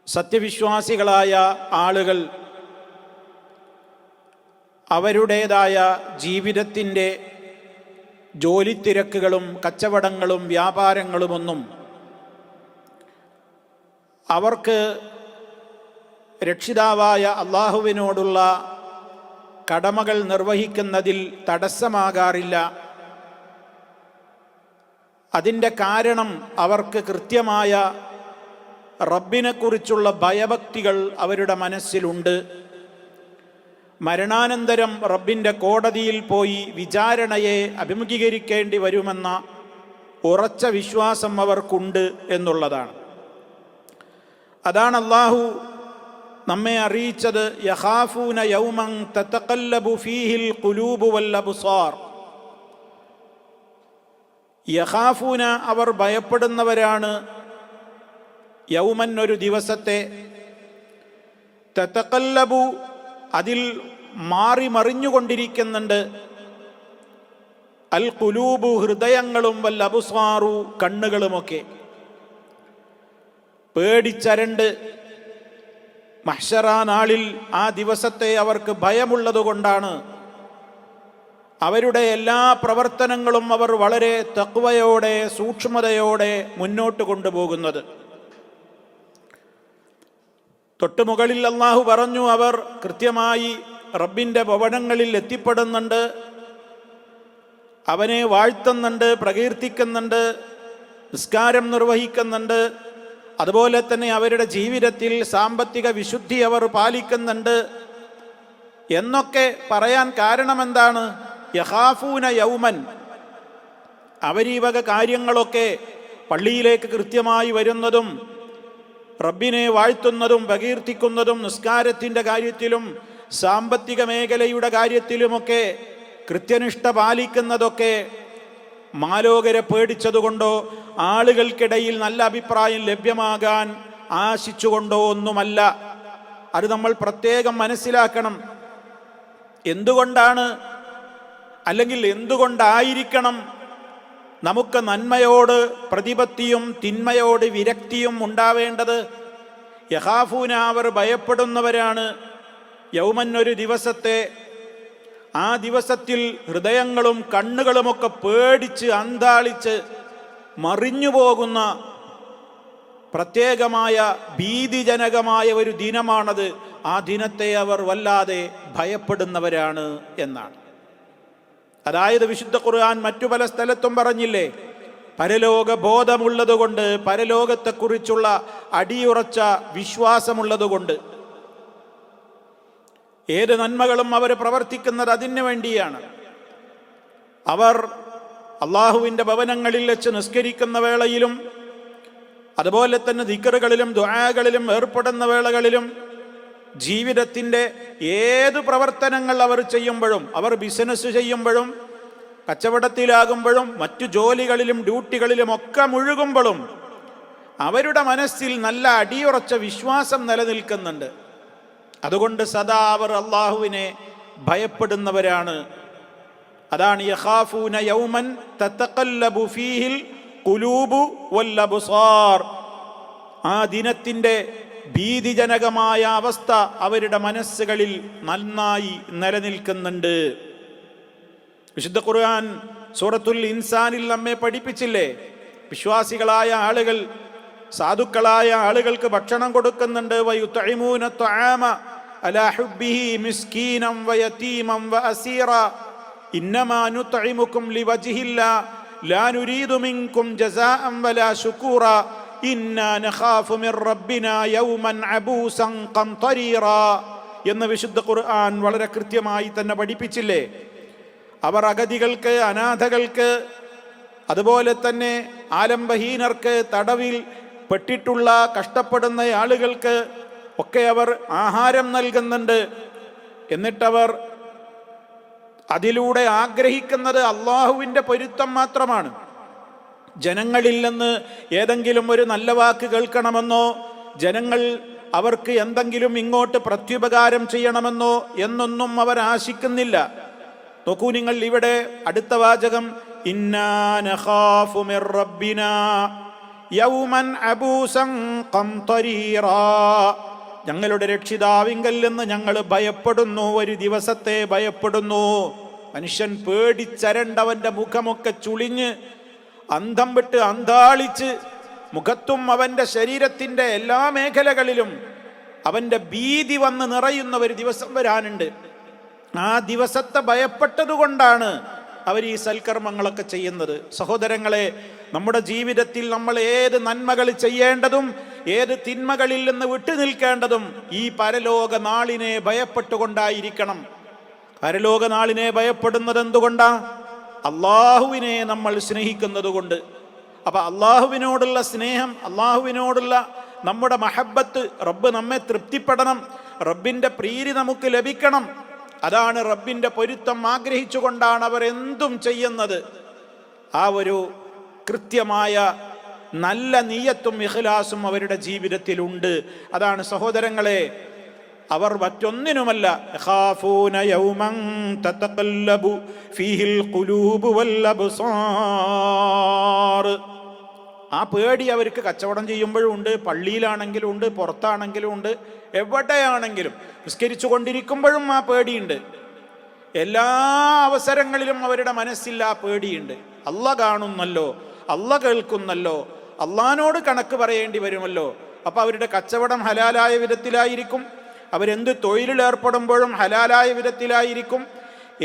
സത്യവിശ്വാസികളായ ആളുകൾ അവരുടേതായ ജീവിതത്തിൻ്റെ ജോലിത്തിരക്കുകളും കച്ചവടങ്ങളും വ്യാപാരങ്ങളുമൊന്നും അവർക്ക് രക്ഷിതാവായ അള്ളാഹുവിനോടുള്ള കടമകൾ നിർവഹിക്കുന്നതിൽ തടസ്സമാകാറില്ല. അതിൻ്റെ കാരണം അവർക്ക് കൃത്യമായ റബ്ബിനെക്കുറിച്ചുള്ള ഭയഭക്തികൾ അവരുടെ മനസ്സിലുണ്ട്. മരണാനന്തരം റബ്ബിൻ്റെ കോടതിയിൽ പോയി വിചാരണയെ അഭിമുഖീകരിക്കേണ്ടി വരുമെന്ന ഉറച്ച വിശ്വാസം അവർക്കുണ്ട് എന്നുള്ളതാണ്. അതാണ് അല്ലാഹു നമ്മെ അറിയിച്ചത്, യഖാഫൂന യൗമൻ തതഖല്ലബു ഫീഹിൽ ഖുലൂബു വൽ അബ്സാർ. യഖാഫൂന അവർ ഭയപ്പെടുന്നവരാണ്, യൗമൻ ഒരു ദിവസത്തെ, തതഖല്ലബു അതിൽ മാറി മറിഞ്ഞുകൊണ്ടിരിക്കുന്നുണ്ട്, അൽ ഖുലൂബു ഹൃദയങ്ങളും വൽ അബ്സാറു കണ്ണുകളുമൊക്കെ. പേടിച്ചരണ്ട് മഹ്ശറ നാളിൽ ആ ദിവസത്തെ അവർക്ക് ഭയമുള്ളതുകൊണ്ടാണ് അവരുടെ എല്ലാ പ്രവർത്തനങ്ങളും അവർ വളരെ തഖ്വയോടെ സൂക്ഷ്മതയോടെ മുന്നോട്ട് കൊണ്ടുപോകുന്നത്. തൊട്ടുമുകളിൽ അല്ലാഹു പറഞ്ഞു, അവർ കൃത്യമായി റബ്ബിൻ്റെ ഭവനങ്ങളിൽ എത്തിപ്പെടുന്നുണ്ട്, അവനെ വാഴ്ത്തുന്നുണ്ട്, പ്രകീർത്തിക്കുന്നുണ്ട്, നിസ്കാരം നിർവഹിക്കുന്നുണ്ട്, അതുപോലെ തന്നെ അവരുടെ ജീവിതത്തിൽ സാമ്പത്തിക വിശുദ്ധി അവർ പാലിക്കുന്നുണ്ട് എന്നൊക്കെ പറയാൻ കാരണമെന്താണ്? യഖാഫൂന യൗമൻ, അവരീ വക കാര്യങ്ങളൊക്കെ പള്ളിയിലേക്ക് കൃത്യമായി വരുന്നതും റബ്ബിനെ വാഴ്ത്തുന്നതും പ്രകീർത്തിക്കുന്നതും നിസ്കാരത്തിൻ്റെ കാര്യത്തിലും സാമ്പത്തിക മേഖലയുടെ കാര്യത്തിലുമൊക്കെ കൃത്യനിഷ്ഠ പാലിക്കുന്നതൊക്കെ മാലോകരെ പേടിച്ചതുകൊണ്ടോ ആളുകൾക്കിടയിൽ നല്ല അഭിപ്രായം ലഭ്യമാകാൻ ആശിച്ചുകൊണ്ടോ ഒന്നുമല്ല. അത് നമ്മൾ പ്രത്യേകം മനസ്സിലാക്കണം. എന്തുകൊണ്ടാണ്, അല്ലെങ്കിൽ എന്തുകൊണ്ടായിരിക്കണം നമുക്ക് നന്മയോട് പ്രതിപത്തിയും തിന്മയോട് വിരക്തിയും ഉണ്ടാവേണ്ടത്? യഖാഫൂന അവർ ഭയപ്പെടുന്നവരാണ്, യൗമൻ ഒരു ദിവസത്തെ, ആ ദിവസത്തിൽ ഹൃദയങ്ങളും കണ്ണുകളുമൊക്കെ പേടിച്ച് അന്താളിച്ച് മറിഞ്ഞു പോകുന്ന പ്രത്യേകമായ ഭീതിജനകമായ ഒരു ദിനമാണത്. ആ ദിനത്തെ അവർ വല്ലാതെ ഭയപ്പെടുന്നവരാണ് എന്നാണ്. അതായത് വിശുദ്ധ ഖുർആൻ മറ്റു പല സ്ഥലത്തും പറഞ്ഞില്ലേ, പരലോക ബോധമുള്ളതുകൊണ്ട്, പരലോകത്തെക്കുറിച്ചുള്ള അടിയുറച്ച വിശ്വാസമുള്ളതുകൊണ്ട് ഏത് നന്മകളും അവർ പ്രവർത്തിക്കുന്നത് അതിനു വേണ്ടിയാണ്. അവർ അള്ളാഹുവിൻ്റെ ഭവനങ്ങളിൽ വെച്ച് നിസ്കരിക്കുന്ന വേളയിലും അതുപോലെ തന്നെ ദിക്റുകളിലും ദുആകളിലും ഏർപ്പെടുന്ന വേളകളിലും ജീവിതത്തിൻ്റെ ഏത് പ്രവർത്തനങ്ങൾ അവർ ചെയ്യുമ്പോഴും, അവർ ബിസിനസ് ചെയ്യുമ്പോഴും കച്ചവടത്തിലാകുമ്പോഴും മറ്റു ജോലികളിലും ഡ്യൂട്ടികളിലും ഒക്കെ മുഴുകുമ്പോഴും അവരുടെ മനസ്സിൽ നല്ല അടിയുറച്ച വിശ്വാസം നിലനിൽക്കുന്നുണ്ട്. അതുകൊണ്ട് സദാ അവർ അള്ളാഹുവിനെ ഭയപ്പെടുന്നവരാണ്. അതാണ് യഖാഫൂന യൗമൻ തതഖല്ലബു ഫീഹിൽ ഖുലൂബു വൽ അബ്സാർ. ആ ദിനത്തിൻ്റെ ഭീതിജനകമായ അവസ്ഥ അവരുടെ മനസ്സുകളിൽ നന്നായി നിലനിൽക്കുന്നുണ്ട്. വിശുദ്ധ ഖുർആൻ സൂറത്തുൽ ഇൻസാനിൽ നമ്മെ പഠിപ്പിച്ചില്ലേ, വിശ്വാസികളായ ആളുകൾ, സാധുക്കളായ ആളുകൾക്ക് ഭക്ഷണം കൊടുക്കുന്നുണ്ട്. വയുത്ഇമൂന ത്വആമ അലാ ഹുബ്ബിഹി മിസ്കീനം വയതീമം വഅസീറ ഇന്നമാ നുത്ഇമുകും ലിവജ്ഹില്ലാ ലാ നുരീദു മിൻകും ജസാഅൻ വലാ ശുകൂറ ഇന്നാ നഖാഫു മിർ റബ്ബിനാ യൗമൻ അബൂസൻ ഖംതരീറ എന്ന് വിശുദ്ധ ഖുർആൻ വളരെ കൃത്യമായി തന്നെ പഠിപ്പിച്ചില്ലേ. അവർ അഗതികൾക്ക്, അനാഥകൾക്ക്, അതുപോലെ തന്നെ ആലംബഹീനർക്ക്, തടവിൽ പെട്ടിട്ടുള്ള കഷ്ടപ്പെടുന്ന ആളുകൾക്ക് ഒക്കെ അവർ ആഹാരം നൽകുന്നുണ്ട്. എന്നിട്ടവർ അതിലൂടെ ആഗ്രഹിക്കുന്നത് അള്ളാഹുവിൻ്റെ പൊരുത്തം മാത്രമാണ്. ജനങ്ങളിൽ നിന്ന് ഏതെങ്കിലും ഒരു നല്ല വാക്ക് കേൾക്കണമെന്നോ ജനങ്ങൾ അവർക്ക് എന്തെങ്കിലും ഇങ്ങോട്ട് പ്രത്യുപകാരം ചെയ്യണമെന്നോ എന്നൊന്നും അവർ ആശിക്കുന്നില്ല. നോക്കൂ നിങ്ങൾ, ഇവിടെ അടുത്ത വാചകം ഇന്നാ നഖാഫു മിർ റബ്ബിനാ യൗമൻ അബൂസൻ ഖംതരീറാ, ഞങ്ങളുടെ രക്ഷിതാവിങ്കൽ നിന്ന് ഞങ്ങൾ ഭയപ്പെടുന്നു, ഒരു ദിവസത്തെ ഭയപ്പെടുന്നു. മനുഷ്യൻ പേടിച്ചരണ്ടവന്റെ മുഖമൊക്കെ ചുളിഞ്ഞ് അന്തം വിട്ട് അന്താളിച്ച് മുഖത്തും അവന്റെ ശരീരത്തിന്റെ എല്ലാ മേഖലകളിലും അവന്റെ ഭീതി വന്ന് നിറയുന്ന ഒരു ദിവസം വരാനുണ്ട്. ആ ദിവസത്തെ ഭയപ്പെട്ടതുകൊണ്ടാണ് അവർ ഈ സൽക്കർമ്മങ്ങളൊക്കെ ചെയ്യുന്നത്. സഹോദരങ്ങളെ, നമ്മുടെ ജീവിതത്തിൽ നമ്മൾ ഏത് നന്മകൾ ചെയ്യേണ്ടതും ഏത് തിന്മകളിൽ നിന്ന് വിട്ടു നിൽക്കേണ്ടതും ഈ പരലോക നാളിനെ ഭയപ്പെട്ടുകൊണ്ടായിരിക്കണം. പരലോക നാളിനെ ഭയപ്പെടുന്നത് എന്തുകൊണ്ടാ? അള്ളാഹുവിനെ നമ്മൾ സ്നേഹിക്കുന്നത് കൊണ്ട്. അപ്പൊ അള്ളാഹുവിനോടുള്ള സ്നേഹം, അള്ളാഹുവിനോടുള്ള നമ്മുടെ മഹബത്ത്, റബ്ബ് നമ്മെ തൃപ്തിപ്പെടണം, റബ്ബിന്റെ പ്രീതി നമുക്ക് ലഭിക്കണം. അതാണ് റബ്ബിന്റെ പൊരുത്തം ആഗ്രഹിച്ചുകൊണ്ടാണ് അവർ എന്തും ചെയ്യുന്നത്. ആ ഒരു കൃത്യമായ നല്ല നിയ്യത്തും ഇഖ്ലാസും അവരുടെ ജീവിതത്തിലുണ്ട്. അതാണ് സഹോദരങ്ങളെ, അവർ മറ്റൊന്നിനുമല്ല. യഖാഫൂന യൗമൻ തതഖല്ലബു ഫീഹിൽ ഖുലൂബു വൽ അബ്സാർ. ആ പേടി അവർക്ക് കച്ചവടം ചെയ്യുമ്പോഴും ഉണ്ട്, പള്ളിയിലാണെങ്കിലും ഉണ്ട്, പുറത്താണെങ്കിലും ഉണ്ട്, എവിടെയാണെങ്കിലും നിസ്കരിച്ചു കൊണ്ടിരിക്കുമ്പോഴും ആ പേടിയുണ്ട്. എല്ലാ അവസരങ്ങളിലും അവരുടെ മനസ്സിൽ ആ പേടിയുണ്ട്. അള്ള കാണുന്നല്ലോ, അള്ള കേൾക്കുന്നല്ലോ, അള്ളാനോട് കണക്ക് പറയേണ്ടി വരുമല്ലോ. അപ്പൊ അവരുടെ കച്ചവടം ഹലാലായ വിധത്തിലായിരിക്കും, അവരെന്ത് തൊഴിലിലേർപ്പെടുമ്പോഴും ഹലാലായ വിധത്തിലായിരിക്കും.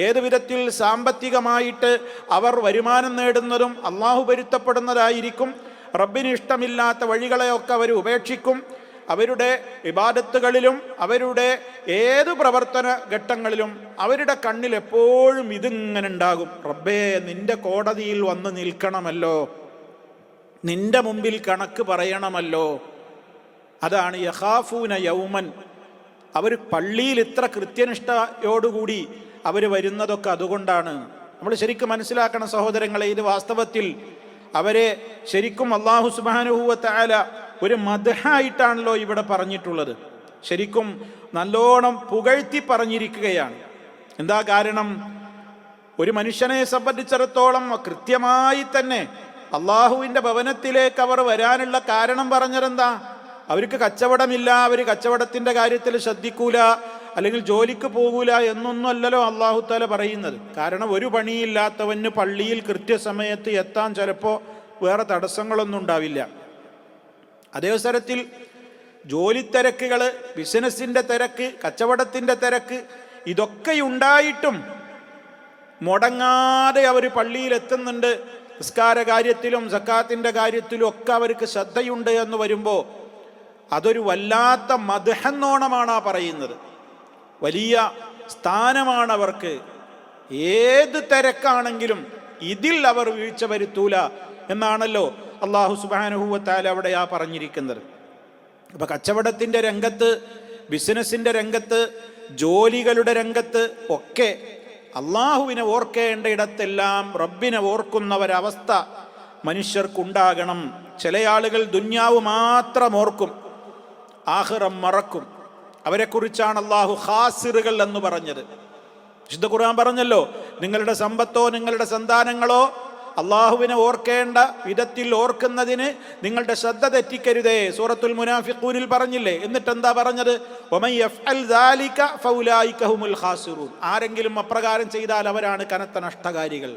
ഏത് വിധത്തിൽ സാമ്പത്തികമായിട്ട് അവർ വരുമാനം നേടുന്നതും അള്ളാഹു പൊരുത്തപ്പെടുന്നതായിരിക്കും. റബ്ബിന് ഇഷ്ടമില്ലാത്ത വഴികളെയൊക്കെ അവർ ഉപേക്ഷിക്കും. അവരുടെ ഇബാദത്തുകളിലും അവരുടെ ഏതു പ്രവർത്തന ഘട്ടങ്ങളിലും അവരുടെ കണ്ണിൽ എപ്പോഴും ഇതിങ്ങനെ ഉണ്ടാകും. റബ്ബേ, നിന്റെ കോടതിയിൽ വന്ന് നിൽക്കണമല്ലോ, നിന്റെ മുമ്പിൽ കണക്ക് പറയണമല്ലോ. അതാണ് യഖാഫൂന യൗമൻ. അവർ പള്ളിയിൽ ഇത്ര കൃത്യനിഷ്ഠയോടുകൂടി അവർ വരുന്നതൊക്കെ അതുകൊണ്ടാണ്. നമ്മൾ ശരിക്കും മനസ്സിലാക്കണം സഹോദരങ്ങളെ, ഇത് വാസ്തവത്തിൽ അവരെ ശരിക്കും അല്ലാഹു സുബ്ഹാനഹു വ തആല ഒരു മദ്ഹായിട്ടാണല്ലോ ഇവിടെ പറഞ്ഞിട്ടുള്ളത്. ശരിക്കും നല്ലോണം പുകഴ്ത്തി പറഞ്ഞിരിക്കുകയാണ്. എന്താ കാരണം? ഒരു മനുഷ്യനെ സംബന്ധിച്ചിടത്തോളം കൃത്യമായി തന്നെ അള്ളാഹുവിൻ്റെ ഭവനത്തിലേക്ക് അവർ വരാനുള്ള കാരണം പറഞ്ഞതെന്താ? അവർക്ക് കച്ചവടമില്ല, അവർ കച്ചവടത്തിൻ്റെ കാര്യത്തിൽ ശ്രദ്ധിക്കൂല, അല്ലെങ്കിൽ ജോലിക്ക് പോകൂല എന്നൊന്നുമല്ലല്ലോ അള്ളാഹു തആല പറയുന്നത്. കാരണം ഒരു പണിയില്ലാത്തവന് പള്ളിയിൽ കൃത്യസമയത്ത് എത്താൻ ചിലപ്പോൾ വേറെ തടസ്സങ്ങളൊന്നും ഉണ്ടാവില്ല. അതേവസരത്തിൽ ജോലി തിരക്കുകൾ, ബിസിനസ്സിൻ്റെ തിരക്ക്, കച്ചവടത്തിൻ്റെ തിരക്ക്, ഇതൊക്കെ ഉണ്ടായിട്ടും മുടങ്ങാതെ അവർ പള്ളിയിൽ എത്തുന്നുണ്ട്. നിസ്കാര കാര്യത്തിലും സക്കാത്തിൻ്റെ കാര്യത്തിലും ഒക്കെ അവർക്ക് ശ്രദ്ധയുണ്ട് എന്ന് വരുമ്പോൾ അതൊരു വല്ലാത്ത മദ്ഹെന്നോണമാണ് ആ പറയുന്നത്. വലിയ സ്ഥാനമാണ് അവർക്ക്. ഏത് തിരക്കാണെങ്കിലും ഇതിൽ അവർ വീഴ്ച വരുത്തൂല എന്നാണല്ലോ അല്ലാഹു സുബ്ഹാനഹു വ തആല അവിടെ ആ പറഞ്ഞിരിക്കുന്നത്. അപ്പൊ കച്ചവടത്തിൻ്റെ രംഗത്ത്, ബിസിനസ്സിൻ്റെ രംഗത്ത്, ജോലികളുടെ രംഗത്ത് ഒക്കെ അള്ളാഹുവിനെ ഓർക്കേണ്ട ഇടത്തെല്ലാം റബ്ബിനെ ഓർക്കുന്ന ഒരവസ്ഥ മനുഷ്യർക്കുണ്ടാകണം. ചില ആളുകൾ ദുന്യാവ് മാത്രം ഓർക്കും, ആഖിറം മറക്കും. അവരെക്കുറിച്ചാണ് അള്ളാഹു ഖാസിറുകൾ എന്ന് പറഞ്ഞത്. വിശുദ്ധ ഖുർആൻ പറഞ്ഞല്ലോ, നിങ്ങളുടെ സമ്പത്തോ നിങ്ങളുടെ സന്താനങ്ങളോ അള്ളാഹുവിനെ ഓർക്കേണ്ട വിധത്തിൽ ഓർക്കുന്നതിന് നിങ്ങളുടെ ശ്രദ്ധ തെറ്റിക്കരുതേ. സൂറത്തുൽ മുനാഫിഖൂനിൽ പറഞ്ഞില്ലേ? എന്നിട്ട് എന്താ പറഞ്ഞത്? വമൻ യഫ്അൽ ദാലിക ഫൗലായിക ഹുമുൽ ഖാസിറൂൻ. ആരെങ്കിലും അപ്രകാരം ചെയ്താൽ അവരാണ് കനത്ത നഷ്ടകാരികൾ.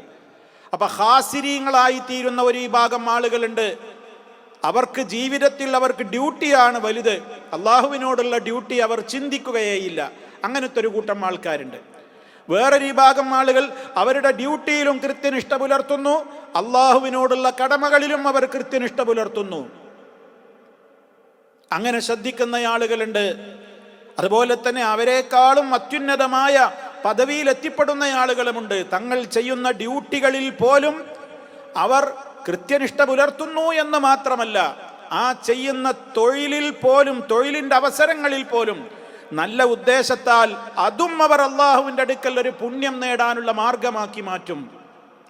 അപ്പൊ ഖാസിരീങ്ങളായി തീരുന്ന ഒരു വിഭാഗം ആളുകളുണ്ട്. അവർക്ക് ജീവിതത്തിൽ അവർക്ക് ഡ്യൂട്ടിയാണ് വലുത്, അള്ളാഹുവിനോടുള്ള ഡ്യൂട്ടി അവർ ചിന്തിക്കുകയേയില്ല. അങ്ങനത്തെ ഒരു കൂട്ടം ആൾക്കാരുണ്ട്. വേറൊരു വിഭാഗം ആളുകൾ അവരുടെ ഡ്യൂട്ടിയിലും കൃത്യനിഷ്ഠ പുലർത്തുന്നു, അള്ളാഹുവിനോടുള്ള കടമകളിലും അവർ കൃത്യനിഷ്ഠ പുലർത്തുന്നു. അങ്ങനെ ശ്രദ്ധിക്കുന്ന ആളുകളുണ്ട്. അതുപോലെ തന്നെ അവരെക്കാളും അത്യുന്നതമായ പദവിയിൽ എത്തിപ്പെടുന്ന ആളുകളുമുണ്ട്. തങ്ങൾ ചെയ്യുന്ന ഡ്യൂട്ടികളിൽ പോലും അവർ കൃത്യനിഷ്ഠ പുലർത്തുന്നു എന്ന് മാത്രമല്ല, ആ ചെയ്യുന്ന തൊഴിലിൽ പോലും, തൊഴിലിൻ്റെ അവസരങ്ങളിൽ പോലും നല്ല ഉദ്ദേശത്താൽ അതും അവർ അള്ളാഹുവിൻ്റെ അടുക്കൽ ഒരു പുണ്യം നേടാനുള്ള മാർഗമാക്കി മാറ്റും.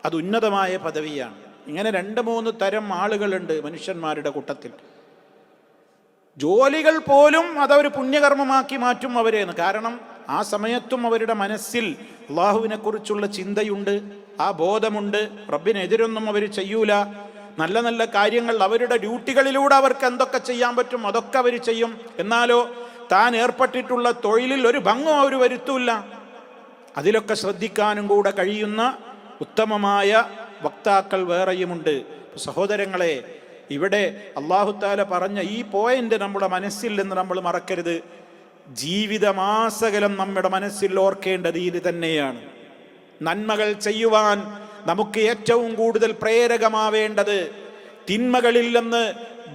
അത് ഉന്നതമായ പദവിയാണ്. ഇങ്ങനെ 2-3 തരം ആളുകളുണ്ട് മനുഷ്യന്മാരുടെ കൂട്ടത്തിൽ. ജോലികൾ പോലും അതവർ പുണ്യകർമ്മമാക്കി മാറ്റും അവരെന്ന്. കാരണം ആ സമയത്തും അവരുടെ മനസ്സിൽ അള്ളാഹുവിനെ കുറിച്ചുള്ള ചിന്തയുണ്ട്, ആ ബോധമുണ്ട്. റബ്ബിനെതിരൊന്നും അവർ ചെയ്യൂല. നല്ല നല്ല കാര്യങ്ങൾ അവരുടെ ഡ്യൂട്ടികളിലൂടെ അവർക്ക് എന്തൊക്കെ ചെയ്യാൻ പറ്റും അതൊക്കെ അവർ ചെയ്യും. എന്നാലോ താൻ ഏർപ്പെട്ടിട്ടുള്ള തൊഴിലിൽ ഒരു ഭംഗം അവർ വരുത്തൂല്ല. അതിലൊക്കെ ശ്രദ്ധിക്കാനും കൂടെ കഴിയുന്ന ഉത്തമമായ വക്താക്കൾ വേറെയുമുണ്ട്. സഹോദരങ്ങളെ, ഇവിടെ അല്ലാഹു തആല പറഞ്ഞ ഈ പോയിന്റ് നമ്മുടെ മനസ്സിൽ നിന്ന് നമ്മൾ മറക്കരുത്. ജീവിതമാസകലം നമ്മുടെ മനസ്സിൽ ഓർക്കേണ്ടത് ഇത് തന്നെയാണ്. നന്മകൾ ചെയ്യുവാൻ നമുക്ക് ഏറ്റവും കൂടുതൽ പ്രേരകമാവേണ്ടത്, തിന്മകളിൽ നിന്ന്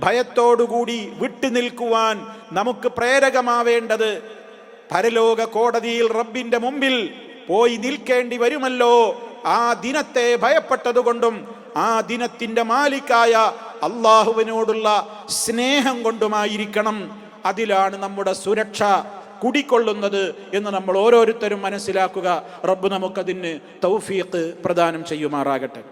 ഭയത്തോടുകൂടി വിട്ടുനിൽക്കുവാൻ നമുക്ക് പ്രേരകമാവേണ്ടത്, പരലോക കോടതിയിൽ റബ്ബിന്റെ മുമ്പിൽ പോയി നിൽക്കേണ്ടി വരുമല്ലോ, ആ ദിനത്തെ ഭയപ്പെട്ടതുകൊണ്ടും ആ ദിനത്തിന്റെ മാലിക്കായ അള്ളാഹുവിനോടുള്ള സ്നേഹം കൊണ്ടുമായിരിക്കണം. അതിലാണ് നമ്മുടെ സുരക്ഷ കുടികൊള്ളുന്നത് എന്ന് നമ്മൾ ഓരോരുത്തരും മനസ്സിലാക്കുക. റബ്ബ് നമുക്കതിന് തൗഫീഖ് പ്രദാനം ചെയ്യുമാറാകട്ടെ.